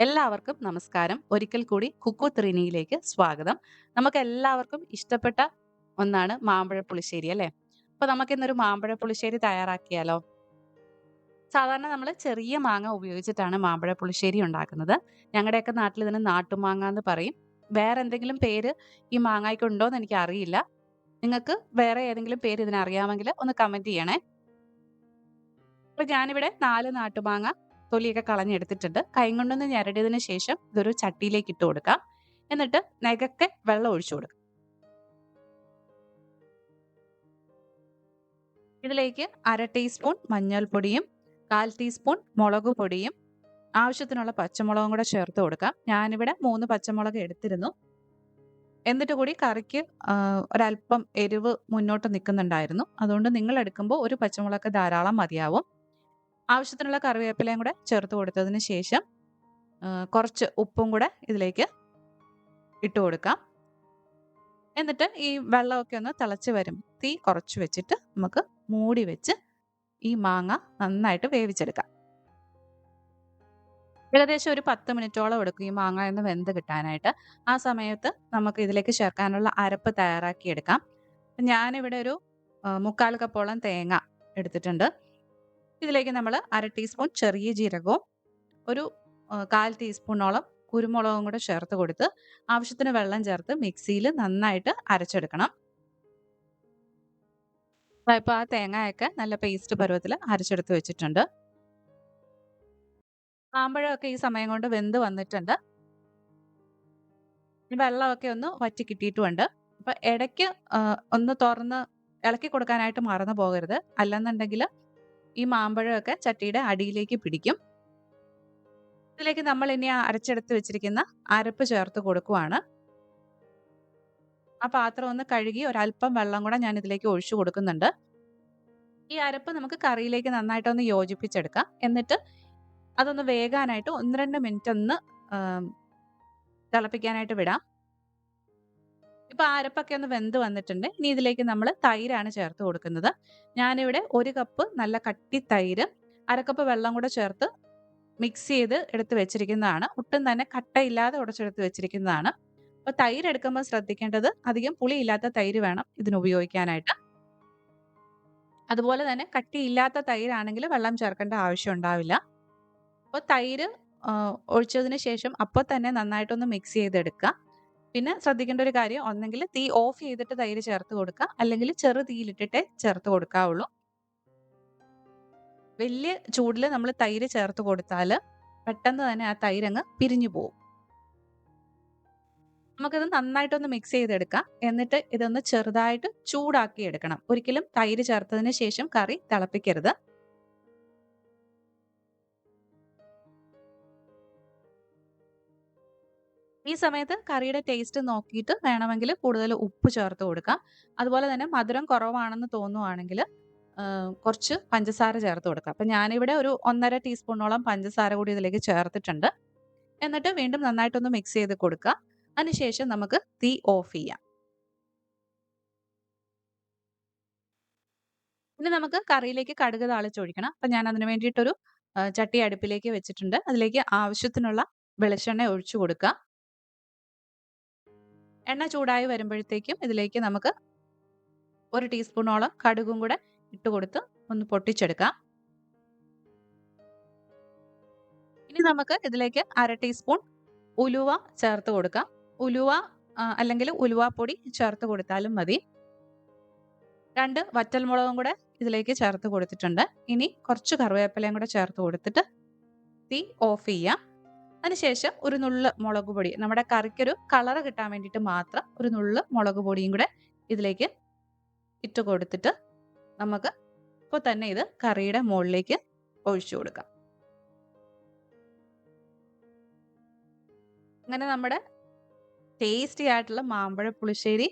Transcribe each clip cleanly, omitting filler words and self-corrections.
എല്ലാവർക്കും നമസ്കാരം. ഒരിക്കൽ കൂടി കുക്കു ത്രിനിയിലേക്ക് സ്വാഗതം. നമുക്ക് എല്ലാവർക്കും ഇഷ്ടപ്പെട്ട ഒന്നാണ് മാമ്പഴ പുളിശ്ശേരി അല്ലേ? അപ്പൊ നമുക്കിന്നൊരു മാമ്പഴ പുളിശ്ശേരി തയ്യാറാക്കിയാലോ? സാധാരണ നമ്മൾ ചെറിയ മാങ്ങ ഉപയോഗിച്ചിട്ടാണ് മാമ്പഴ പുളിശ്ശേരി ഉണ്ടാക്കുന്നത്. ഞങ്ങളുടെയൊക്കെ നാട്ടിൽ ഇതിന് നാട്ടുമാങ്ങ എന്ന് പറയും. വേറെ എന്തെങ്കിലും പേര് ഈ മാങ്ങായ്ക്ക് ഉണ്ടോന്ന് എനിക്ക് അറിയില്ല. നിങ്ങൾക്ക് വേറെ ഏതെങ്കിലും പേര് ഇതിനറിയാമെങ്കിൽ ഒന്ന് കമന്റ് ചെയ്യണേ. അപ്പൊ ഞാനിവിടെ 4 നാട്ടുമാങ്ങ തൊലിയൊക്കെ കളഞ്ഞെടുത്തിട്ടുണ്ട്. കൈകൊണ്ടൊന്ന് ഞെരടിയതിന് ശേഷം ഇതൊരു ചട്ടിയിലേക്ക് ഇട്ട് കൊടുക്കാം. എന്നിട്ട് നെകക്കെ വെള്ളം ഒഴിച്ചു കൊടുക്കാം. ഇതിലേക്ക് 1/2 ടീസ്പൂൺ മഞ്ഞൾപ്പൊടിയും 1/4 ടീസ്പൂൺ മുളക് പൊടിയും ആവശ്യത്തിനുള്ള പച്ചമുളകും കൂടെ ചേർത്ത് കൊടുക്കാം. ഞാനിവിടെ 3 പച്ചമുളക് എടുത്തിരുന്നു. എന്നിട്ട് കൂടി കറിക്ക് ഒരല്പം എരിവ് മുന്നോട്ട് നിൽക്കുന്നുണ്ടായിരുന്നു. അതുകൊണ്ട് നിങ്ങൾ എടുക്കുമ്പോൾ ഒരു പച്ചമുളക് ധാരാളം മതിയാവും. ആവശ്യത്തിനുള്ള കറിവേപ്പിലയും കൂടെ ചേർത്ത് കൊടുത്തതിന് ശേഷം കുറച്ച് ഉപ്പും കൂടെ ഇതിലേക്ക് ഇട്ട് കൊടുക്കാം. എന്നിട്ട് ഈ വെള്ളമൊക്കെ ഒന്ന് തിളച്ച് വരും തീ കുറച്ച് വെച്ചിട്ട് നമുക്ക് മൂടി വെച്ച് ഈ മാങ്ങ നന്നായിട്ട് വേവിച്ചെടുക്കാം. ഏകദേശം ഒരു 10 മിനിറ്റോളം എടുക്കും ഈ മാങ്ങ ഒന്ന് വെന്ത് കിട്ടാനായിട്ട്. ആ സമയത്ത് നമുക്ക് ഇതിലേക്ക് ചേർക്കാനുള്ള അരപ്പ് തയ്യാറാക്കിയെടുക്കാം. ഞാനിവിടെ ഒരു 3/4 കപ്പോളം തേങ്ങ എടുത്തിട്ടുണ്ട്. ഇതിലേക്ക് നമ്മൾ 1/2 ടീസ്പൂൺ ചെറിയ ജീരകവും ഒരു 1/4 ടീസ്പൂണോളം കുരുമുളകും കൂടെ ചേർത്ത് കൊടുത്ത് ആവശ്യത്തിന് വെള്ളം ചേർത്ത് മിക്സിയിൽ നന്നായിട്ട് അരച്ചെടുക്കണം. ഇപ്പോൾ ആ തേങ്ങയൊക്കെ നല്ല പേസ്റ്റ് പരുവത്തിൽ അരച്ചെടുത്ത് വെച്ചിട്ടുണ്ട്. മാമ്പഴമൊക്കെ ഈ സമയം കൊണ്ട് വെന്ത് വന്നിട്ടുണ്ട്. ഈ വെള്ളമൊക്കെ ഒന്ന് വറ്റി കിട്ടിയിട്ടുമുണ്ട്. അപ്പൊ ഇടയ്ക്ക് ഒന്ന് തുറന്ന് ഇളക്കി കൊടുക്കാനായിട്ട് മറന്നു പോകരുത്. അല്ലെന്നുണ്ടെങ്കിൽ ഈ മാമ്പഴമൊക്കെ ചട്ടിയുടെ അടിയിലേക്ക് പിടിക്കും. ഇതിലേക്ക് നമ്മൾ ഇനി അരച്ചെടുത്ത് വെച്ചിരിക്കുന്ന അരപ്പ് ചേർത്ത് കൊടുക്കുവാണ്. ആ പാത്രം ഒന്ന് കഴുകി ഒരല്പം വെള്ളം കൂടെ ഞാൻ ഇതിലേക്ക് ഒഴിച്ചു കൊടുക്കുന്നുണ്ട്. ഈ അരപ്പ് നമുക്ക് കറിയിലേക്ക് നന്നായിട്ടൊന്ന് യോജിപ്പിച്ചെടുക്കാം. എന്നിട്ട് അതൊന്ന് വേകാനായിട്ട് 1-2 മിനിറ്റ് ഒന്ന് തിളപ്പിക്കാനായിട്ട് വിടാം. ഇപ്പൊ ആ അരപ്പൊക്കെ ഒന്ന് വെന്ത് വന്നിട്ടുണ്ട്. ഇനി ഇതിലേക്ക് നമ്മൾ തൈരാണ് ചേർത്ത് കൊടുക്കുന്നത്. ഞാനിവിടെ 1 കപ്പ് നല്ല കട്ടി തൈര് 1/2 കപ്പ് വെള്ളം കൂടെ ചേർത്ത് മിക്സ് ചെയ്ത് എടുത്ത് വെച്ചിരിക്കുന്നതാണ്. ഒട്ടും തന്നെ കട്ടയില്ലാതെ ഉടച്ചെടുത്ത് വെച്ചിരിക്കുന്നതാണ്. അപ്പൊ തൈര് എടുക്കുമ്പോൾ ശ്രദ്ധിക്കേണ്ടത് അധികം പുളിയില്ലാത്ത തൈര് വേണം ഇതിന് ഉപയോഗിക്കാനായിട്ട്. അതുപോലെ തന്നെ കട്ടിയില്ലാത്ത തൈരാണെങ്കിൽ വെള്ളം ചേർക്കേണ്ട ആവശ്യം ഉണ്ടാവില്ല. അപ്പോൾ തൈര് ഒഴിച്ചതിന് ശേഷം അപ്പോൾ തന്നെ നന്നായിട്ടൊന്ന് മിക്സ് ചെയ്തെടുക്കുക. പിന്നെ ശ്രദ്ധിക്കേണ്ട ഒരു കാര്യം ഒന്നെങ്കിൽ തീ ഓഫ് ചെയ്തിട്ട് തൈര് ചേർത്ത് കൊടുക്കുക. അല്ലെങ്കിൽ ചെറു തീയിലിട്ടിട്ടേ ചേർത്ത് കൊടുക്കാവുള്ളൂ. വലിയ ചൂടിൽ നമ്മൾ തൈര് ചേർത്ത് കൊടുത്താൽ പെട്ടെന്ന് തന്നെ ആ തൈരങ്ങ് പിരിഞ്ഞു പോകും. നമുക്കിത് നന്നായിട്ടൊന്ന് മിക്സ് ചെയ്തെടുക്കാം. എന്നിട്ട് ഇതൊന്ന് ചെറുതായിട്ട് ചൂടാക്കി എടുക്കണം. ഒരിക്കലും തൈര് ചേർത്തതിന് ശേഷം കറി തിളപ്പിക്കരുത്. ഈ സമയത്ത് കറിയുടെ ടേസ്റ്റ് നോക്കിയിട്ട് വേണമെങ്കിൽ കൂടുതൽ ഉപ്പ് ചേർത്ത് കൊടുക്കാം. അതുപോലെ തന്നെ മധുരം കുറവാണെന്ന് തോന്നുവാണെങ്കിൽ കുറച്ച് പഞ്ചസാര ചേർത്ത് കൊടുക്കാം. അപ്പം ഞാനിവിടെ ഒരു 1/2 ടീസ്പൂണോളം പഞ്ചസാര കൂടി ഇതിലേക്ക് ചേർത്തിട്ടുണ്ട്. എന്നിട്ട് വീണ്ടും നന്നായിട്ടൊന്ന് മിക്സ് ചെയ്ത് കൊടുക്കുക. അതിനുശേഷം നമുക്ക് തീ ഓഫ് ചെയ്യാം. ഇനി നമുക്ക് കറിയിലേക്ക് കടുക് താളിച്ചൊഴിക്കണം. അപ്പം ഞാൻ അതിന് വേണ്ടിയിട്ടൊരു ചട്ടി അടുപ്പിലേക്ക് വെച്ചിട്ടുണ്ട്. അതിലേക്ക് ആവശ്യത്തിനുള്ള വെളിച്ചെണ്ണ ഒഴിച്ചു കൊടുക്കുക. എണ്ണ ചൂടായി വരുമ്പോഴത്തേക്കും ഇതിലേക്ക് നമുക്ക് 1 ടീസ്പൂണോളം കടുകും കൂടെ ഇട്ട് കൊടുത്ത് ഒന്ന് പൊട്ടിച്ചെടുക്കാം. ഇനി നമുക്ക് ഇതിലേക്ക് 1/2 ടീസ്പൂൺ ഉലുവ ചേർത്ത് കൊടുക്കാം. ഉലുവ അല്ലെങ്കിൽ ഉലുവാപ്പൊടി ചേർത്ത് കൊടുത്താലും മതി. 2 വറ്റൽമുളകും കൂടെ ഇതിലേക്ക് ചേർത്ത് കൊടുത്തിട്ടുണ്ട്. ഇനി കുറച്ച് കറിവേപ്പിലയും കൂടെ ചേർത്ത് കൊടുത്തിട്ട് തീ ഓഫ് ചെയ്യാം. അതിനുശേഷം ഒരു നുള്ള് മുളക് പൊടി നമ്മുടെ കറിക്കൊരു കളർ കിട്ടാൻ വേണ്ടിയിട്ട് മാത്രം ഒരു നുള്ള് മുളക് പൊടിയും കൂടെ ഇതിലേക്ക് ഇട്ട് കൊടുത്തിട്ട് നമുക്ക് ഇപ്പോൾ തന്നെ ഇത് കറിയുടെ മുകളിലേക്ക് ഒഴിച്ചു കൊടുക്കാം. അങ്ങനെ നമ്മുടെ ടേസ്റ്റി ആയിട്ടുള്ള മാമ്പഴ പുളിശ്ശേരി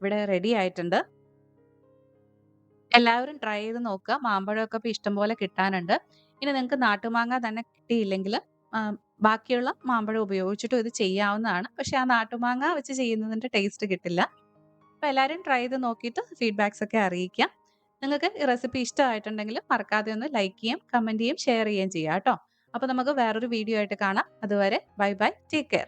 ഇവിടെ റെഡി ആയിട്ടുണ്ട്. എല്ലാവരും ട്രൈ ചെയ്ത് നോക്കുക. മാമ്പഴമൊക്കെ ഇപ്പോൾ ഇഷ്ടം പോലെ കിട്ടാനുണ്ട്. ഇനി നിങ്ങൾക്ക് നാട്ടുമാങ്ങ തന്നെ കിട്ടിയില്ലെങ്കിൽ ബാക്കിയുള്ള മാമ്പഴം ഉപയോഗിച്ചിട്ടും ഇത് ചെയ്യാവുന്നതാണ്. പക്ഷെ ആ നാട്ടുമാങ്ങ വെച്ച് ചെയ്യുന്നതിന്റെ ടേസ്റ്റ് കിട്ടില്ല. അപ്പോൾ എല്ലാവരും ട്രൈ ചെയ്ത് നോക്കിയിട്ട് ഫീഡ്ബാക്സ് ഒക്കെ അറിയിക്കുക. നിങ്ങൾക്ക് ഈ റെസിപ്പി ഇഷ്ടമായിട്ടുണ്ടെങ്കിൽ മറക്കാതെ ഒന്ന് ലൈക്ക് ചെയ്യുകയും കമന്റ് ചെയ്യുകയും ഷെയർ ചെയ്യുകയും ചെയ്യുക കേട്ടോ. അപ്പൊ നമുക്ക് വേറൊരു വീഡിയോ ആയിട്ട് കാണാം. അതുവരെ ബൈ ബൈ. Take care.